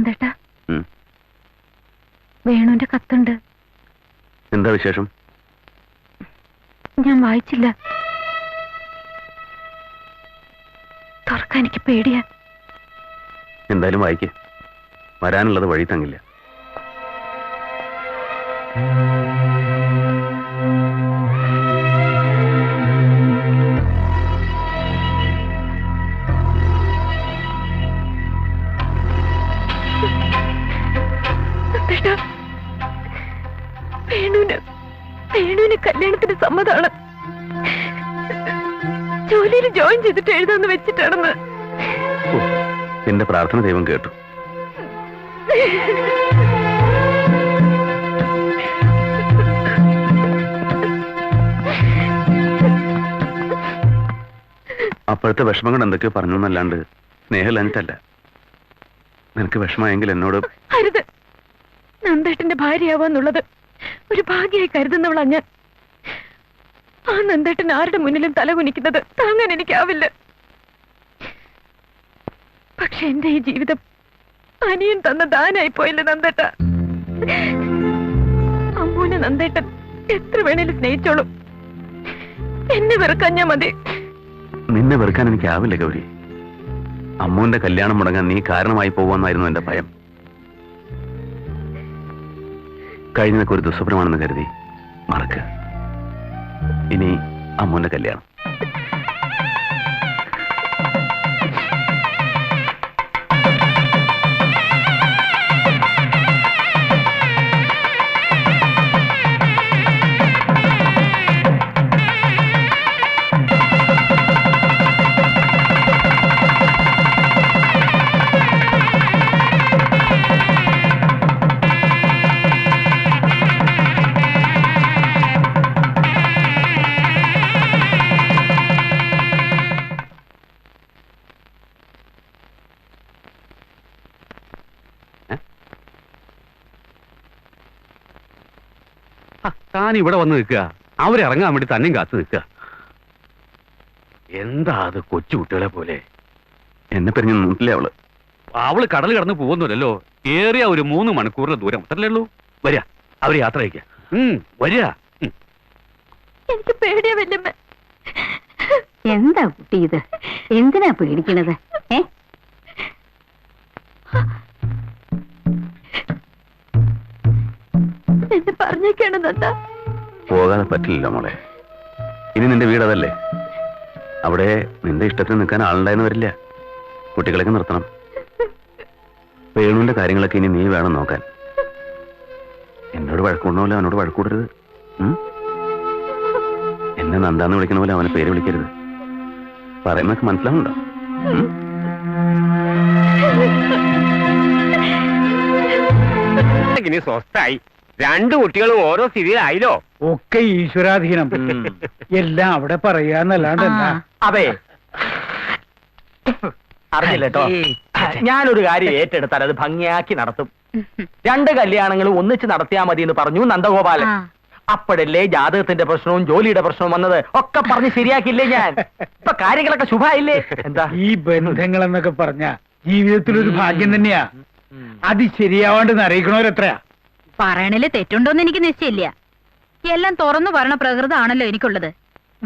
നന്ദേട്ടാ, വേണുവിന്റെ കത്തുണ്ട്. എന്താ വിശേഷം? ഞാൻ വായിച്ചില്ല. തുറക്കാൻ എനിക്ക് പേടിയാ. എന്തായാലും വായിക്കേ, വരാനുള്ളത് വഴി തങ്ങില്ല. വേണുവിന് കല്യാണത്തിന് സമ്മതാണ്. ജോലിയിൽ ജോയിൻ ചെയ്തിട്ട് എഴുതാന്ന് വെച്ചിട്ടാണെന്ന്. നിന്റെ പ്രാർത്ഥന ദൈവം കേട്ടു. അപ്പോഴത്തെ വിഷമങ്ങൾ എന്തൊക്കെയോ പറഞ്ഞു എന്നല്ലാണ്ട് സ്നേഹമില്ലാഞ്ഞിട്ടല്ല. നിനക്ക് വിഷമമെങ്കിൽ എന്നോട്. അരുത്. നന്ദേട്ടന്റെ ഭാര്യയാവാന്നുള്ളത് ഒരു ഭാഗ്യമായി കരുതുന്നവളാ ഞാൻ. ആ നന്ദേട്ടൻ ആരുടെ മുന്നിലും തലകുനിക്കുന്നത് താങ്ങാൻ എനിക്കാവില്ല. പക്ഷെ എന്റെ ഈ ജീവിതം അനിയൻ തന്ന ദാനായി പോയില്ലേ നന്ദേട്ട. അമ്മൂനെ നന്ദേട്ടൻ എത്ര വേണേലും സ്നേഹിച്ചോളും. എന്നെ വെറുക്കാൻ ഞാൻ മതി. നിന്നെ വെറുക്കാൻ എനിക്കാവില്ല ഗൗരി. അമ്മൂന്റെ കല്യാണം മുടങ്ങാൻ നീ കാരണമായി പോവാന്നായിരുന്നു എന്റെ ഭയം. കഴിഞ്ഞതൊക്കെ ഒരു ദുസ്വപ്നമാണെന്ന് കരുതി മറക്കുക. ഇനി അമ്മൂന്റെ കല്യാണം. താൻ ഇവിടെ വന്ന് നിൽക്കുക, അവരിറങ്ങാൻ വേണ്ടി തന്നെയും കാത്തു നിൽക്കുക. എന്താ അത് കൊച്ചു കുട്ടികളെ പോലെ? എന്നെ പിരിഞ്ഞു നോക്കില്ലേ അവള്? അവള് കടൽ കടന്ന് പോകുന്നില്ലല്ലോ. ഏറിയ ഒരു 3 മണിക്കൂറിന്റെ ദൂരം അത്രല്ലേ ഉള്ളൂ. വരിക, അവര് യാത്ര അയക്ക. വരിക. എനിക്ക് പേടിയാ വല്യമ്മ. എന്താ കുട്ടി ഇത്? എന്തിനാ പേടിക്കണത്? എന്നെ പറഞ്ഞേക്കാണ് നന്ദ. പോകാതെ പറ്റില്ലല്ലോ മോളെ. ഇനി നിന്റെ വീടതല്ലേ. അവിടെ നിന്റെ ഇഷ്ടത്തിന് നിൽക്കാൻ ആളുണ്ടായെന്ന് വരില്ല. കുട്ടികളൊക്കെ നിർത്തണം. വേണുവിന്റെ കാര്യങ്ങളൊക്കെ ഇനി നീ വേണം നോക്കാൻ. എന്നോട് വഴക്കൂടുന്ന പോലെ അവനോട് വഴക്കൂടരുത്. എന്നെ നന്ദാന്ന് വിളിക്കുന്ന പോലെ അവനെ പേര് വിളിക്കരുത്. പറയുന്നൊക്കെ മനസ്സിലാവുണ്ടോ? ഇനി സ്വസ്ഥായി. 2 കുട്ടികളും ഓരോ സ്ഥിതിയിലായില്ലോ. ഒക്കെ ഈശ്വരാധീനം. എല്ലാം അവിടെ പറയാന്നല്ലാണ്ട് എന്താ? അതെ, അറിഞ്ഞില്ലട്ടോ. ഞാനൊരു കാര്യം ഏറ്റെടുത്താൽ അത് ഭംഗിയാക്കി നടത്തും. 2 കല്യാണങ്ങളും ഒന്നിച്ച് നടത്തിയാ മതി എന്ന് പറഞ്ഞു നന്ദഗോപാലൻ. അപ്പോഴല്ലേ ജാതകത്തിന്റെ പ്രശ്നവും ജോലിയുടെ പ്രശ്നവും വന്നത്. ഒക്കെ പറഞ്ഞ് ശരിയാക്കിയില്ലേ ഞാൻ? ഇപ്പൊ കാര്യങ്ങളൊക്കെ ശുഭായില്ലേ? എന്താ ഈ ബന്ധങ്ങളെന്നൊക്കെ പറഞ്ഞ ജീവിതത്തിലൊരു ഭാഗ്യം തന്നെയാ. അത് ശരിയാവാണ്ട് അറിയിക്കണവരെത്രയാ? പറയണില് തെറ്റുണ്ടോന്ന് എനിക്ക് നിശ്ചയില്ല. എല്ലാം തുറന്നു പറയണ പ്രകൃതമാണല്ലോ എനിക്കുള്ളത്.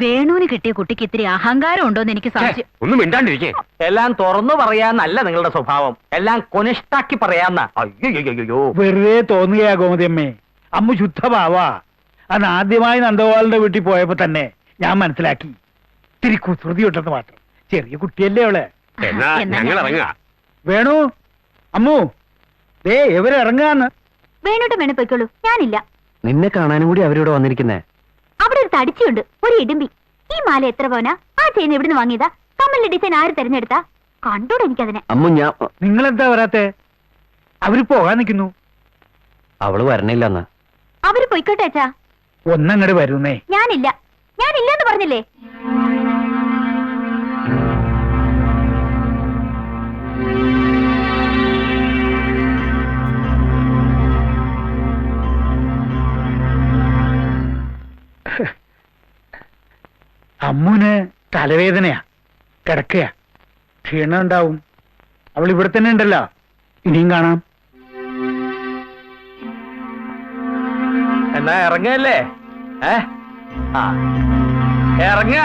വേണുവിന് കിട്ടിയ കുട്ടിക്ക് ഇത്തിരി അഹങ്കാരം ഉണ്ടോന്ന് എനിക്ക് സംശയം. ഒന്നും മിണ്ടാണ്ടിരിക്കേ. എല്ലാം തുറന്നു പറയാന്നല്ല നിങ്ങളുടെ സ്വഭാവം. എല്ലാം കൊനിഷ്ടാക്കി പറയാന്ന. അയ്യോ, വെറുതെ തോന്നുകയാ ഗോമതിയമ്മേ. അമ്മ ശുദ്ധഭാവാ. അന്ന് ആദ്യമായി നന്ദഗോപാലിന്റെ വീട്ടിൽ പോയപ്പോ തന്നെ ഞാൻ മനസ്സിലാക്കി. ഇത്തിരി കുസൃതി ഉണ്ടെന്ന് മാത്രം. ചെറിയ കുട്ടിയല്ലേ അവളെ. ഞങ്ങൾ ഇറങ്ങാ. വേണു, അമ്മു, ദേ ഇവരിറങ്ങാന്ന്. വേണോട്ട് വേണേ പൊയ്ക്കോളൂ, ഞാനില്ല. നിന്നെ കാണാനും കൂടി അവരോട് വന്നിരിക്കുന്നേ. അവിടെ ഒരു തടിച്ചുണ്ട്, ഒരു ഇടുമ്പി. ഈ മാല എത്ര പോനാ? ആ ചെയിൻ എവിടുന്ന് വാങ്ങിയതാ? കമ്മലിന്റെ ഡിസൈൻ ആര് തെരഞ്ഞെടുത്താ? കണ്ടോടെ എനിക്കതിനെ. അമ്മു, ഞാൻ നിങ്ങളെന്താ വരാത്തെ? അവര് പോകാൻ നിൽക്കുന്നു. അവള് വരണില്ലെന്ന്. അവര് പൊയ്ക്കോട്ടെ അച്ഛാ. ഒന്നങ്ങട് വരുന്നേ. ഞാനില്ല, ഞാനില്ലെന്ന് പറഞ്ഞില്ലേ? അമ്മുന് തലവേദനയാ, കിടക്കയാ, ക്ഷീണം ഉണ്ടാവും. അവൾ ഇവിടെ തന്നെ ഉണ്ടല്ലോ. ഇനിയും കാണാം. എന്നാ ഇറങ്ങല്ലേ? ആ ഇറങ്ങ.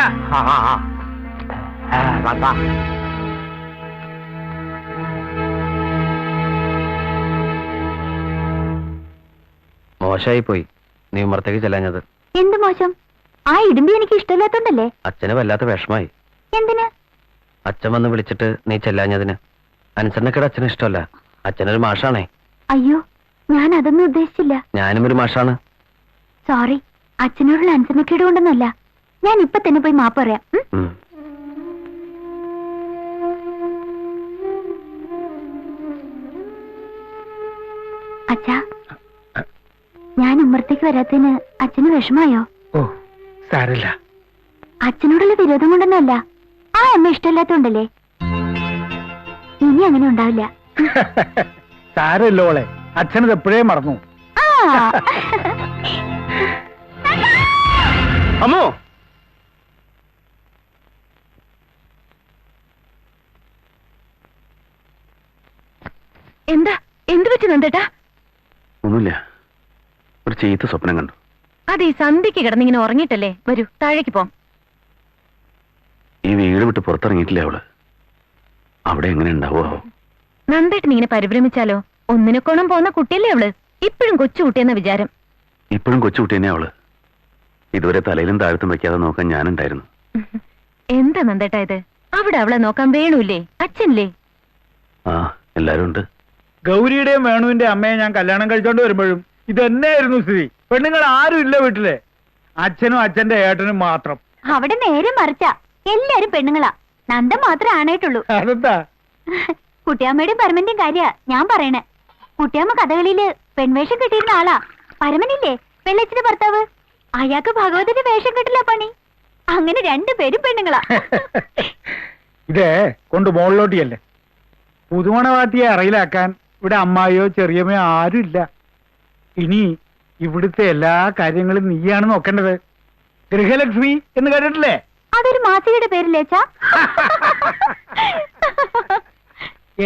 മോശമായി പോയി നീ ഉമ്മറത്തേക്ക് ചെല്ലാഞ്ഞത്. എന്ത് മോശം? ആ ഇടുമ്പി എനിക്ക് ഇഷ്ടമില്ലാത്തോണ്ടല്ലേ? അച്ഛന് വല്ലാത്ത വിഷമായി. എന്തിന്? അച്ഛൻ വന്ന് വിളിച്ചിട്ട് നീ ചെല്ലാഞ്ഞതിന്. അനുസരണക്കേട് അച്ഛന് ഇഷ്ടമല്ല. അച്ഛനൊരു മാഷാണേ. അയ്യോ, ഞാൻ അതൊന്നും ഉദ്ദേശിച്ചില്ല. ഞാനും ഒരു മാഷാണ്. സോറി, അച്ഛനോടുള്ള അനുസരണക്കേട് കൊണ്ടൊന്നുമല്ല. ഞാൻ ഇപ്പൊ തന്നെ പോയി മാപ്പ് പറയാം. അച്ഛാ, ഞാൻ ഉമ്മറത്തേക്ക് വരാത്തതിന് അച്ഛന് വിഷമായോ? ഓ സാരല്ല. അച്ഛനോടുള്ള വിരോധം കൊണ്ടൊന്നുമല്ല. ആ അമ്മ ഇഷ്ടമില്ലാത്തോണ്ടല്ലേ? ഇനി അങ്ങനെ ഉണ്ടാവില്ല. സാരല്ലോളെ, അച്ഛനത് എപ്പോഴേ മറന്നു. അമ്മോ, എന്താ? എന്ത് പറ്റി നന്ദേട്ടാ? ഒന്നുമില്ല, ഒരു ചീത്ത സ്വപ്നം കണ്ടു. അതെ, സന്ധ്യക്ക് കിടന്നിങ്ങനെ ഉറങ്ങിയിട്ടല്ലേ? വരൂ, താഴേക്ക് പോം. ഈ വീട് വിട്ട് പുറത്തിറങ്ങിയിട്ടില്ല അവള്. അവിടെ എങ്ങനെ ഉണ്ടാവോ? നന്ദേട്ടൻ ഇങ്ങനെ പരിഭ്രമിച്ചാലോ? ഒന്നിനെ കൊണം പോകുന്ന കുട്ടിയല്ലേ അവള്. ഇപ്പോഴും കൊച്ചുകുട്ടിയെന്ന വിചാരം. ഇപ്പോഴും കൊച്ചുകുട്ടി തന്നെ അവള്. ഇതുവരെ തലയിലും താഴത്തും വെക്കാതെ നോക്കാൻ ഞാനുണ്ടായിരുന്നു. എന്താ നന്ദേട്ടാ ഇത്? അവിടെ അവളെ നോക്കാൻ വേണൂല്ലേ? അച്ഛനില്ലേ? ആ, എല്ലാരും ഉണ്ട്. ഗൗരിയുടെയും വേണുവിന്റെ അമ്മയെ ഞാൻ കല്യാണം കഴിച്ചോണ്ട് വരുമ്പോഴും ഇതന്നെയായിരുന്നു സ്ഥിതി. പെണ്ണുങ്ങൾ ആരും ഇല്ല വീട്ടിലെ. അച്ഛനും അച്ഛന്റെ ഏട്ടനും മാത്രം. അവിടെ നേരെ മറിച്ചാ. എല്ലാരും പെണ്ണുങ്ങളാ. നന്ദ മാത്രമേ ആണായിട്ടുള്ളൂ. അതെന്താ? കുട്ടിയമ്മയുടെയും പരമന്റെയും കാര്യ ഞാൻ പറയണേ. കുട്ടിയമ്മ കഥകളിയില് പെൺവേഷം കെട്ടിയിരുന്ന ആളാ. പരമനില്ലേ, വെള്ളച്ചിന്റെ ഭർത്താവ്, അയാൾക്ക് ഭഗവതിന്റെ വേഷം കെട്ടില്ല പണി. അങ്ങനെ രണ്ടുപേരും പെണ്ണുങ്ങളാ. ഇതേ കൊണ്ട് മുകളിലോട്ടിയല്ലേ. പുതുമണവാട്ടിയെ അറയിലാക്കാൻ ഇവിടെ അമ്മായിയോ ചെറിയമ്മയോ ആരും ഇല്ല. ഇനി ഇവിടുത്തെ എല്ലാ കാര്യങ്ങളും നീയാണ് നോക്കേണ്ടത്. ഗൃഹലക്ഷ്മി എന്ന് കേട്ടിട്ടില്ലേ? അതൊരു മാസികയുടെ പേരില്ലേച്ചാ?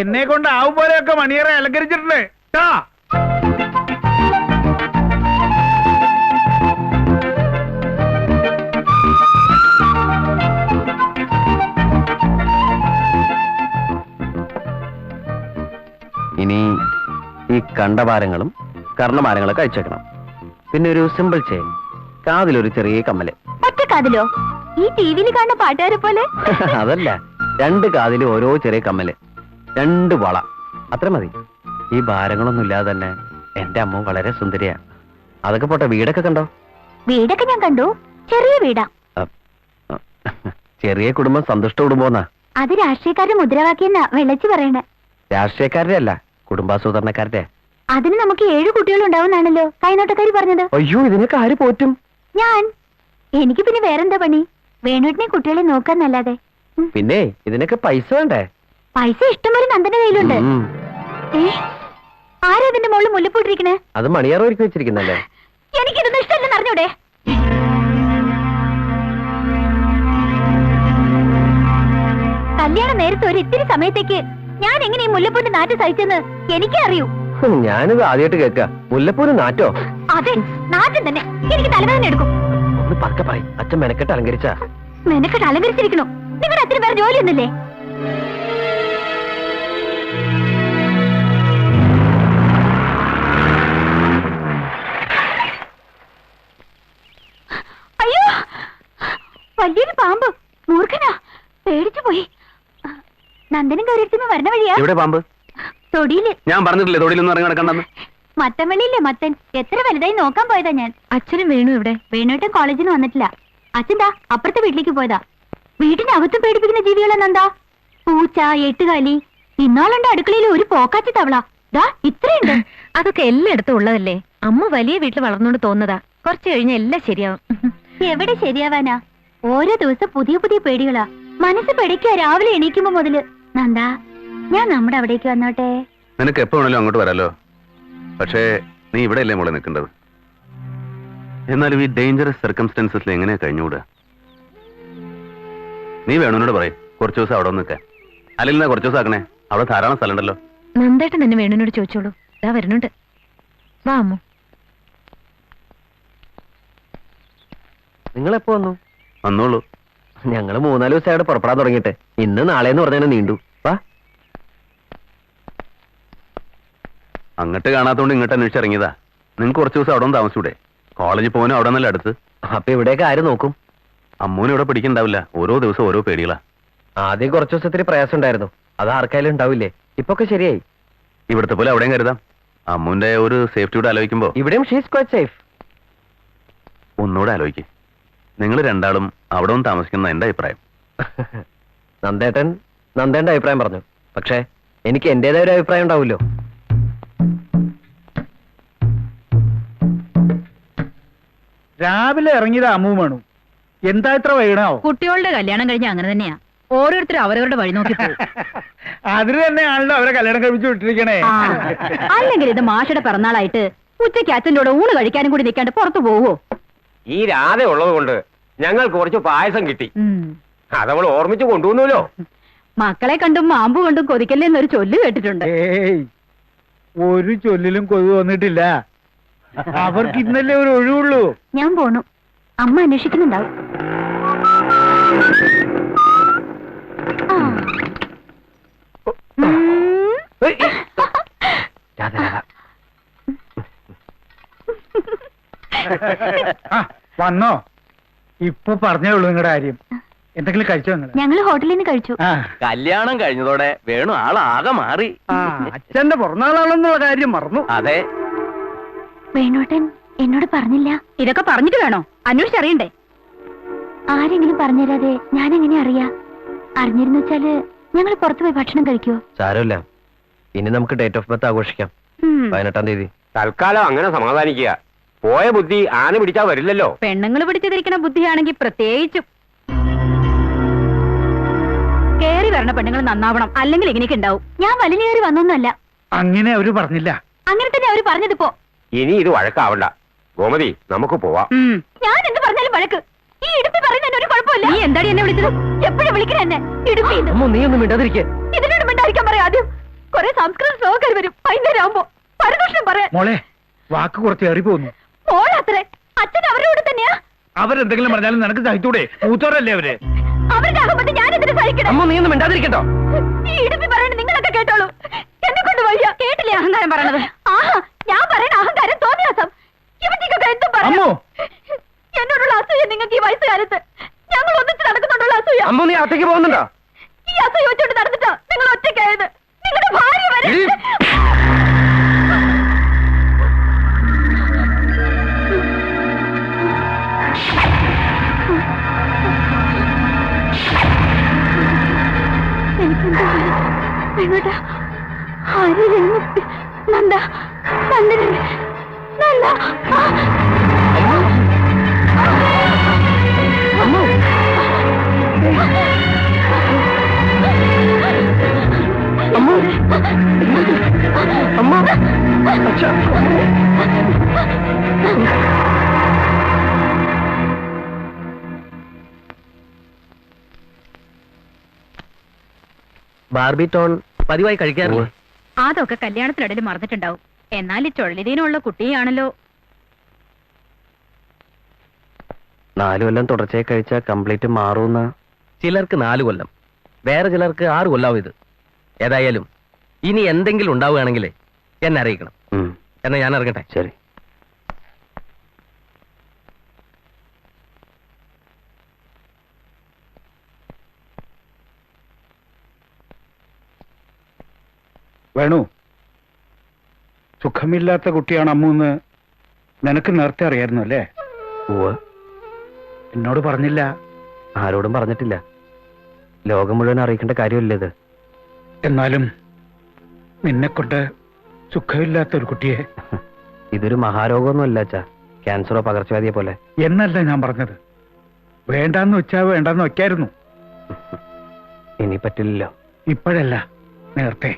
എന്നെ കൊണ്ട് ആവും പോലെയൊക്കെ മണിയറെ അലങ്കരിച്ചിട്ടുണ്ട്. ഇനി ഈ കണ്ടഭാരങ്ങളും കർണഭാരങ്ങളൊക്കെ അയച്ചേക്കണം. പിന്നെ ഒരു സിമ്പിൾ ചെയിൻ, കാതിലൊരു ചെറിയ കമ്മല്. ഒറ്റ കാതിലോ? ഈ ടിവിയിൽ കാണുന്ന പാട്ടുകാരെ പോലെ? അതല്ല, 2 കാതിലും ഓരോ ചെറിയ കമ്മല്, 2 വള, അത്ര മതി. ഈ ഭാരങ്ങളൊന്നും ഇല്ലാതെ തന്നെ എന്റെ അമ്മ വളരെ സുന്ദരിയാ. അതൊക്കെ പോട്ടെ, വീടൊക്കെ കണ്ടോ? വീടൊക്കെ ഞാൻ കണ്ടു. ചെറിയ വീടാ. ചെറിയ കുടുംബം സന്തുഷ്ട കുടുംബമെന്നാ. അത് രാഷ്ട്രീയക്കാരുടെ മുദ്രാവാക്യെന്നാ വെള്ളച്ചി പറയണേ. രാഷ്ട്രീയക്കാരുടെ അല്ല, കുടുംബാസൂത്രണക്കാരുടെ. അതിന് നമുക്ക് 7 കുട്ടികളുണ്ടാവുന്നാണല്ലോ കൈനോട്ടക്കാരി പറഞ്ഞത്. അയ്യോ, ഇതിനൊക്കെ ആര് പോറ്റും? ഞാൻ. എനിക്ക് പിന്നെ വേറെന്താ പണി? വേണുട്ടിനെ കുട്ടികളെ നോക്കാന്നല്ലാതെ. പിന്നെ ഇതിനൊക്കെ പൈസ വേണ്ടേ? പൈസ ഇഷ്ടംപോലെ നന്ദന്റെ കയ്യിലുണ്ട്. ആരാ അതിന്റെ മുകളിൽ മുല്ലപ്പൂട്ടിരിക്കണേ? അത് മണിയാറ് ഒരുക്കി വെച്ചിരിക്കുന്നല്ലേ. എനിക്കിതൊന്നും ഇഷ്ടമല്ലെന്ന് അറിഞ്ഞൂടെ? കല്യാണം നേരത്തെ ഒരു ഇത്തിരി സമയത്തേക്ക് ഞാൻ എങ്ങനെ ഈ മുല്ലപ്പൂന്റെ നാറ്റ് സഹിച്ചെന്ന് എനിക്കേ അറിയൂ. ഞാനിത് ആദ്യമായിട്ട് കേൾക്ക. മുല്ലപ്പൂന് നാറ്റോ? അതെ, നാറ്റം തന്നെ. എനിക്ക് തലവേദന എടുക്കും. ഒന്ന് പതുക്കെ പറയും. അച്ഛൻ മെനക്കെട്ട് അലങ്കരിച്ച. മെനക്കെട്ട് അലങ്കരിച്ചിരിക്കണോ? നിങ്ങളുടെ അച്ഛന് വേറെ ജോലിയൊന്നുമില്ലേ? അയ്യോ, വലിയൊരു പാമ്പ്. മൂർഖനാ, പേടിച്ചു പോയി. നന്ദനും ഗൗരിയത്തിനും വരണ വഴിയാ. എവിടെ പാമ്പ്? തൊടിയില്. ഞാൻ പറഞ്ഞിട്ടില്ലേ തൊടിയിലൊന്നും ഇറങ്ങി നടക്കണ്ടെന്ന്. മത്തൻവള്ളിയില്ലേ മത്തൻ, എത്ര വലുതായി നോക്കാൻ പോയതാ ഞാൻ. അച്ഛനും വേണു ഇവിടെ? വേണുട്ടൻ കോളേജിന് വന്നിട്ടില്ല. അച്ഛൻ അപ്പുറത്തെ വീട്ടിലേക്ക് പോയതാ. വീട്ടിനകത്തും പേടിപ്പിക്കുന്ന ജീവികളാ നന്ദാ. പൂച്ച, എട്ടുകാലി. ഇന്നാളുണ്ട് അടുക്കളയിൽ ഒരു പോക്കാച്ചി തവള. ദാ ഇത്രയുണ്ട്. അതൊക്കെ എല്ലായിടത്തും ഉള്ളതല്ലേ. അമ്മ വലിയ വീട്ടിൽ വളർന്നോണ്ട് തോന്നതാ. കുറച്ചു കഴിഞ്ഞ എല്ലാം ശരിയാവും. എവിടെ ശരിയാവാനാ? ഓരോ ദിവസം പുതിയ പുതിയ പേടികളാ. മനസ്സ് പേടിക്കാ രാവിലെ എണീക്കുമ്പോ മുതല്. നന്ദാ, ഞാൻ നമ്മുടെ അവിടേക്ക് വന്നോട്ടെ? നിനക്ക് എപ്പോ വേണേലും അങ്ങോട്ട് വരാലോ. പക്ഷേ നീ ഇവിടെ അല്ലേ മോളെ നിൽക്കേണ്ടത്. എന്നാലും ഈ ഡേഞ്ചറസ് സർക്കംസ്റ്റൻസസിൽ എങ്ങനെയാ കഴിഞ്ഞുകൂടുക? നീ വേണോനോട് പറയും കുറച്ചു ദിവസം അവിടെ നിൽക്കാൻ. അല്ലെങ്കിൽ കുറച്ചു ദിവസം ആക്കണേ, അവിടെ ധാരാളം സ്ഥലം ഉണ്ടല്ലോ. നന്ദേട്ടൻ തന്നെ വേണുവിനോട് ചോദിച്ചോളൂ. ഇതാ വരുന്നുണ്ട്. വാ അമ്മു. നിങ്ങൾ എപ്പോ വന്നു? വന്നോളൂ. ഞങ്ങള് 3-4 ദിവസമായിട്ട് പുറപ്പെടാൻ തുടങ്ങിയിട്ട് ഇന്ന് നാളെന്ന് പറഞ്ഞാൽ നീണ്ടു. വാ. അങ്ങോട്ട് കാണാത്തോണ്ട് ഇങ്ങോട്ട് അന്വേഷിച്ചിറങ്ങിയതാ. നിങ്ങൾക്ക് കുറച്ച് ദിവസം അവിടെ നിന്ന് താമസിച്ചൂടെ? കോളേജിൽ പോകാനും അവിടെ നിന്നല്ല അടുത്ത്. അപ്പൊ ഇവിടെയൊക്കെ ആര് നോക്കും? അമ്മൂനെ ഇവിടെ പിടിക്കണ്ടാവില്ല. ഓരോ ദിവസം ഓരോ പേടികളാ. ആദ്യം കുറച്ച് ദിവസത്തിന് പ്രയാസം ഉണ്ടായിരുന്നു. അത് ആർക്കായാലും ഉണ്ടാവില്ലേ? ഇപ്പൊക്കെ ശരിയായി. ഇവിടുത്തെ പോലെ അവിടെയും കരുതാം. അമ്മൂന്റെ ഒരു സേഫ്റ്റിയോട് ആലോചിക്കുമ്പോ ഇവിടെയും ഷീസ് ക്വൈറ്റ് സേഫ്. ഒന്നുകൂടെ ആലോചിക്ക്. നിങ്ങൾ രണ്ടാളും അവിടെ ഒന്ന് താമസിക്കുന്ന എന്റെ അഭിപ്രായം. നന്ദേട്ടൻ നന്ദേന്റെ അഭിപ്രായം പറഞ്ഞു. പക്ഷേ എനിക്ക് എന്റേതായ ഒരു അഭിപ്രായം ഉണ്ടാവുമല്ലോ. രാവിലെ ഇറങ്ങിയത് അമ്മു വേണു. എന്താ ഇത്ര വൈകണാവോ? കുട്ടികളുടെ കല്യാണം കഴിഞ്ഞ അങ്ങനെ തന്നെയാ. ഓരോരുത്തരും അവരവരുടെ വഴി നോക്കി പോകും. അതിന് തന്നെയാണല്ലോ അവരെ കല്യാണം കഴിപ്പിച്ചു വിട്ടിരിക്കണേ. അല്ലെങ്കിൽ ഇത് മാഷയുടെ പിറന്നാളായിട്ട് ഉച്ചയ്ക്ക് അച്ഛൻ്റെ കൂടെ ഊണ് കഴിക്കാനും കൂടി നിൽക്കാണ്ട് പുറത്തു പോവോ? ഈ രാധ ഉള്ളത് കൊണ്ട് ഞങ്ങൾക്ക് കുറച്ച് പായസം കിട്ടി. അതവൾ ഓർമ്മിച്ച് കൊണ്ടുവന്നല്ലോ. മക്കളെ കണ്ടും മാമ്പു കൊണ്ടും കൊതിക്കല്ലേ എന്നൊരു ചൊല്ല് കേട്ടിട്ടുണ്ട്. ഏയ്, ഒരു ചൊല്ലിലും കൊതു വന്നിട്ടില്ല. അവർക്ക് ഇന്നല്ലേ ഒരു ഒഴിവുള്ളൂ. ഞാൻ പോണു. അമ്മ അന്വേഷിക്കുന്നുണ്ടാവും. ആ. രാധ രാധ. ആ, വന്നോ? ഇപ്പൊ പറഞ്ഞേ ഉള്ളൂ നിങ്ങളുടെ കാര്യം. എന്തെങ്കിലും കഴിച്ചോ നിങ്ങള്? ഞങ്ങള് ഹോട്ടലിൽ നിന്ന് കഴിച്ചു. ആ, കല്യാണം കഴിഞ്ഞതോടെ വേണു ആളാകെ മാറി. അച്ഛന്റെ പിറന്നാളാണെന്നുള്ള കാര്യം മറന്നു. അതെ. വേണോട്ടൻ എന്നോട് പറഞ്ഞില്ല. ഇതൊക്കെ പറഞ്ഞിട്ട് വേണോ അന്വേഷിച്ചറിയണ്ടേ? ആരെങ്കിലും പറഞ്ഞുതരാതെ ഞാൻ എങ്ങനെ അറിയാ? അറിഞ്ഞിരുന്നു വെച്ചാല് ഞങ്ങൾ പുറത്തു പോയി ഭക്ഷണം കഴിക്കുവോ? സാരമില്ല. ഇനി നമുക്ക് ഡേറ്റ് ഓഫ് ബർത്ത് ആഘോഷിക്കാം. 18-ാം തീയതി. തൽക്കാലം അങ്ങനെ സമാധാനിക്കുക. പോയ ബുദ്ധി ആന പിടിച്ചാ വരില്ലല്ലോ. പെണ്ണുങ്ങൾ പിടിച്ചിരിക്കുന്ന ബുദ്ധിയാണെങ്കിൽ പ്രത്യേകിച്ചും. കേറി വരണ പെണ്ണുങ്ങൾ നന്നാവണം, അല്ലെങ്കിൽ ഇങ്ങനെയൊക്കെ ഉണ്ടാവും. ഞാൻ വലിയ കയറി വന്നൊന്നുമല്ല. അങ്ങനെ അവര് പറഞ്ഞില്ല. അങ്ങനെ തന്നെ അവര് പറഞ്ഞതിപ്പോ. ഇനി ഇത് വഴക്കാവണ്ട. ഗോമതി, നമുക്ക് പോവാം. ഞാൻ എന്ത് പറഞ്ഞാലും വഴക്ക്. ഈ ഇടുപ്പി പറയുന്നതിന് ഒരു കുഴപ്പമില്ല. നീ എന്താടി എന്നെ വിളിച്ചത്? എപ്പോഴും വിളിക്കണ എന്നെ ഇടുപ്പി. നീ ഒന്നും മിണ്ടാതിരിക്കേ. ഇതിനോട് മിണ്ടായിരിക്കാൻ പറയാം. ആദ്യം കുറെ സംസ്കൃത ശ്ലോകർ വരും. വൈകുന്നേരം ആവുമ്പോ പരദൂഷണം പറയാം. മോളെ, വാക്ക് കുറച്ച് ഏറി പോന്നു. മോളത്രേ അച്ഛൻ അവരുടെ കൂടെ തന്നെയാ. അവരെന്തെങ്കിലും പറഞ്ഞാലും നിനക്ക് സഹിച്ചൂടെ? മൂത്തോരല്ലേ അവര്? അവരുടെ അഹമ്മതി ഞാൻ എന്തിനു സഹിക്കണം? അമ്മ, നീ ഒന്നും മിണ്ടാതിരിക്കട്ടോ. ഈ ഇടുപ്പി പറയണ നിങ്ങളൊക്കെ കേട്ടോളൂ. എന്നെ കൊണ്ട് വയ്യ. കേട്ടില്ലേ അഹങ്കാരം പറയണത്? ആഹാ, ഞാൻ പറയണ അഹങ്കാരം തോന്നിയാസം. ഇവറ്റിക്കൊക്കെ എന്തും പറയാം. അമ്മോ, എന്നോടുള്ള അസൂയ നിങ്ങൾക്ക് ഈ വയസ്സുകാലത്ത്. ഞങ്ങൾ ഒന്നിച്ച് നടക്കുന്നുണ്ടുള്ള അസൂയ. അമ്മ, നീ അകത്തേക്ക് പോകുന്നുണ്ടോ? ഈ അസൂയ വെച്ചോണ്ട് നടന്നിട്ടാ നിങ്ങൾ ഒറ്റയ്ക്കായത്. നിങ്ങളുടെ ഭാര്യ വരെ. എനിക്കെന്താ വേണോട്ടാ? ആരും നന്ദ നന്ദന നന്ദ. ബാർബിറ്റോൺ പതിവായി കഴിക്കാറില്ല. അതൊക്കെ കല്യാണത്തിനിടയിൽ മറന്നിട്ടുണ്ടാവും. എന്നാൽ ഈ ചൊള്ളിതീനുള്ള കുട്ടിയാണല്ലോ. 4 കൊല്ലം തുടർച്ചയായി കഴിച്ചാൽ കംപ്ലീറ്റ് മാറുന്ന. ചിലർക്ക് 4 കൊല്ലം, വേറെ ചിലർക്ക് 6 കൊല്ലാവും ഇത്. ഏതായാലും ഇനി എന്തെങ്കിലും ഉണ്ടാവുകയാണെങ്കിൽ എന്നെ അറിയിക്കണം. എന്നാ ഞാൻ ഇറങ്ങട്ടെ. ശരി. വേണു, സുഖമില്ലാത്ത കുട്ടിയാണ് അമ്മൂന്ന് നിനക്ക് നേരത്തെ അറിയായിരുന്നു അല്ലേ? എന്നോട് പറഞ്ഞില്ല. ആരോടും പറഞ്ഞിട്ടില്ല. ലോകം മുഴുവൻ അറിയിക്കേണ്ട കാര്യമല്ലേ ഇത്? എന്നാലും നിന്നെക്കൊണ്ട് സുഖമില്ലാത്ത ഒരു കുട്ടിയെ. ഇതൊരു മഹാരോഗമൊന്നുമല്ല അച്ഛാ. ക്യാൻസറോ പകർച്ചവ്യാധിയെ പോലെ. എന്നല്ല ഞാൻ പറഞ്ഞത്. വേണ്ടാന്ന് വെച്ചാ വേണ്ടാന്ന് വെക്കായിരുന്നു. ഇനി പറ്റില്ലല്ലോ. ഇപ്പോഴല്ല, നേരത്തെ.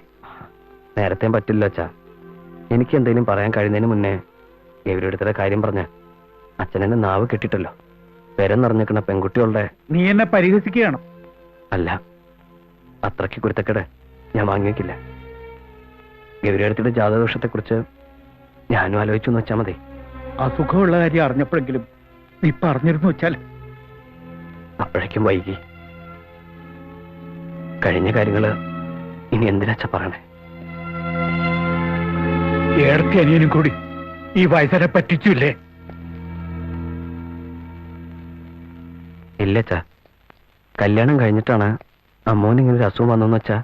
നേരത്തെയും പറ്റില്ല അച്ഛാ. എനിക്ക് എന്തെങ്കിലും പറയാൻ കഴിയുന്നതിന് മുന്നേ ഗൗരിയുടെ കാര്യം പറഞ്ഞ അച്ഛനെന്നെ നാവ് കെട്ടിട്ടല്ലോ. പെരം നിറഞ്ഞിരിക്കുന്ന പെൺകുട്ടികളുടെ. നീ എന്നെ പരിഹസിക്കുകയാണോ? അല്ല, അത്രയ്ക്ക് കുരുത്തക്കേട് ഞാൻ വാങ്ങി വെക്കില്ല. ഗൗരിയുടെ ജാതകദോഷത്തെ കുറിച്ച് ഞാനും ആലോചിച്ചു എന്ന് വെച്ചാൽ മതി. അസുഖമുള്ള കാര്യം അറിഞ്ഞപ്പോഴെങ്കിലും നീ പറഞ്ഞിരുന്നു വെച്ചാൽ അപ്പോഴേക്കും വൈകി. കഴിഞ്ഞ കാര്യങ്ങള് ഇനി എന്തിനാച്ചാ പറയണേ? ഏടത്തി അനിയനും കൂടി ഈ വയസ്സനെ പറ്റിച്ചില്ലേ? ഇല്ലച്ചാ, കല്യാണം കഴിഞ്ഞിട്ടാണ് അമ്മോന് ഇങ്ങനെ ഒരു അസുഖം വന്നെന്ന് വെച്ചാ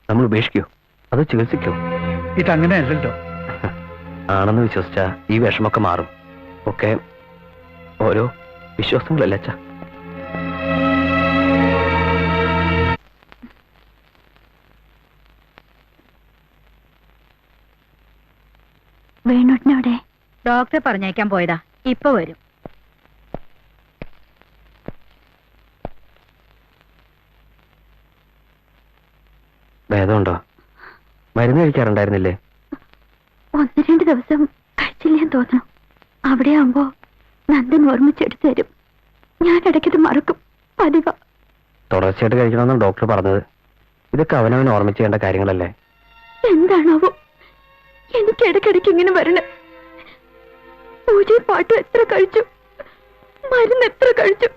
നമ്മൾ ഉപേക്ഷിക്കോ അത് ചികിത്സിക്കോ? ഇതങ്ങനെയല്ലല്ലോ. ആണെന്ന് വിശ്വസിച്ചാ ഈ വിഷമൊക്കെ മാറും. ഒക്കെ ഓരോ വിശ്വാസങ്ങളല്ലേ അച്ഛാ? വേണുട്ടിനവിടെ ഡോക്ടറെ പറഞ്ഞയക്കാൻ പോയതാ, ഇപ്പൊ വരും. ഭേദമുണ്ടോ? മരുന്ന് കഴിക്കാറുണ്ടായിരുന്നില്ലേ? 1-2 ദിവസം കഴിച്ചില്ലെന്ന് തോന്നുന്നു. അവിടെ ആവുമ്പോ നന്ദൻ ഓർമ്മിച്ചെടുത്തു തരും. ഞാൻ ഇടയ്ക്കത് മറക്കും. പതിവ. തുടർച്ചയായിട്ട് കഴിക്കണമെന്നാണ് ഡോക്ടർ പറഞ്ഞത്. ഇതൊക്കെ അവനവൻ ഓർമ്മിച്ച് ചെയ്യേണ്ട കാര്യങ്ങളല്ലേ? എന്താണാവോ എനിക്ക് ഇടയ്ക്കിടയ്ക്ക് ഇങ്ങനെ വരണേ? പൂജയും പാട്ടും എത്ര കഴിച്ചു, മരുന്ന് എത്ര കഴിച്ചു.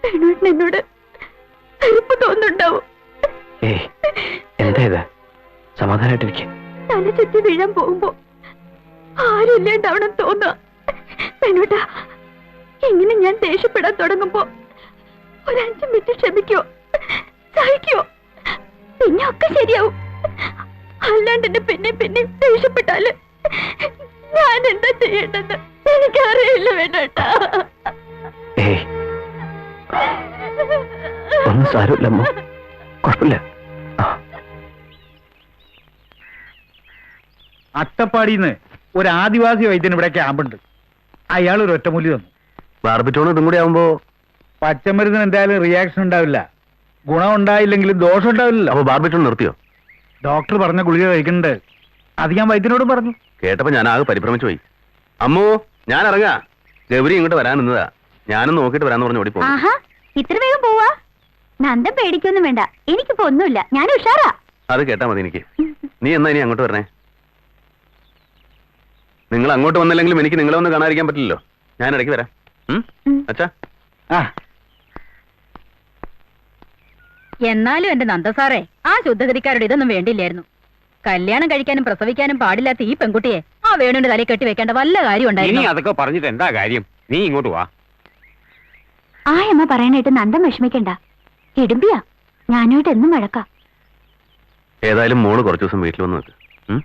വേണുവേട്ടൻ എന്നോട് വെറുപ്പ് തോന്നുന്നുണ്ടാവും. ഏയ്, എന്താ ഇത്? സമാധാനായിട്ടിരിക്കെ. തല ചുറ്റി വീഴാൻ പോകുമ്പോ ആരും ഇല്ലാണ്ടാവണം തോന്നുക. വേണുട്ടാ, ഇങ്ങനെ ഞാൻ ദേഷ്യപ്പെടാൻ തുടങ്ങുമ്പോ 5 മിനിറ്റ് ക്ഷമിക്കോ, സഹിക്കോ, പിന്നെ ഒക്കെ ശരിയാവും. അല്ലാണ്ട് എന്നെ പിന്നെ ദേഷ്യപ്പെട്ടാല് ഞാൻ എന്താ ചെയ്യേണ്ടത് എനിക്കറിയില്ല. വേണട്ടാ, ഏയ്, ഒന്നും സാരമില്ല അമ്മ, കുഴപ്പമില്ല. അട്ടപ്പാടിന്ന് ഒരു ആദിവാസി വൈദ്യൻ ഇവിടെ ക്യാമ്പുണ്ട്. അയാൾ ഒരു ഒറ്റമൂലി തന്നു. ബാർബിറ്റോണും ഇതും കൂടി ആവുമ്പോ പച്ചമരുന്നിന് എന്തായാലും റിയാക്ഷൻ ഉണ്ടാവില്ല. ഗുണം ഉണ്ടായില്ലെങ്കിലും ദോഷം ഉണ്ടാവില്ലല്ലോ. അപ്പൊ ബാർബിറ്റോൺ നിർത്തിയോ? ഡോക്ടർ പറഞ്ഞ ഗുളിക കഴിക്കുന്നുണ്ട്. അത് ഞാൻ വൈദ്യനോടും പറഞ്ഞു. കേട്ടപ്പോ ഞാൻ ആകെ പരിഭ്രമിച്ചു പോയി. അമ്മോ, ഞാൻ ഇറങ്ങാ. ഗൗരി ഇങ്ങോട്ട് വരാൻ നിന്നതാ. ഞാനും നോക്കിയിട്ട് വരാന്ന് പറഞ്ഞു ഓടി പോകും. ആഹാ, ഇത്ര വേഗം പോവാ? നന്ദൻ പേടിക്കൊന്നും വേണ്ട, എനിക്കിപ്പോ ഒന്നുമില്ല, ഞാൻ ഉഷാറാ. അത് കേട്ടാ മതി എനിക്ക്. നീ എന്നാ ഇനി അങ്ങോട്ട് വരണേ? നിങ്ങൾ അങ്ങോട്ട് വന്നില്ലെങ്കിലും എനിക്ക് നിങ്ങളെ ഒന്ന് കാണാതിരിക്കാൻ പറ്റില്ലല്ലോ. ഞാൻ ഇടയ്ക്ക് വരാം. അച്ഛാ, ആ, എന്നാലും എന്റെ നന്ദസാറേ, ആ ശുദ്ധഗതിക്കാരുടെ ഇതൊന്നും വേണ്ടില്ലായിരുന്നു. കല്യാണം കഴിക്കാനും പ്രസവിക്കാനും പാടില്ലാത്ത ഈ പെൺകുട്ടിയെ ആ വേണുവിന്റെ തലയിൽ കെട്ടി വെക്കേണ്ട വല്ല കാര്യം ഇനി ഉണ്ടായിരുന്നു? അതൊക്കെ പറഞ്ഞിട്ട് എന്താ കാര്യം? നീ ഇങ്ങോട്ട് വാ. ആ അമ്മ പറയാനായിട്ട് നന്ദൻ വിഷമിക്കണ്ട. ഇടുമ്പിയാ, ഞാനായിട്ട് എന്നും വഴക്കാം. ഏതായാലും മോള് കുറച്ചു ദിവസം വീട്ടിൽ വന്ന് നിൽക്ക്. ഉം.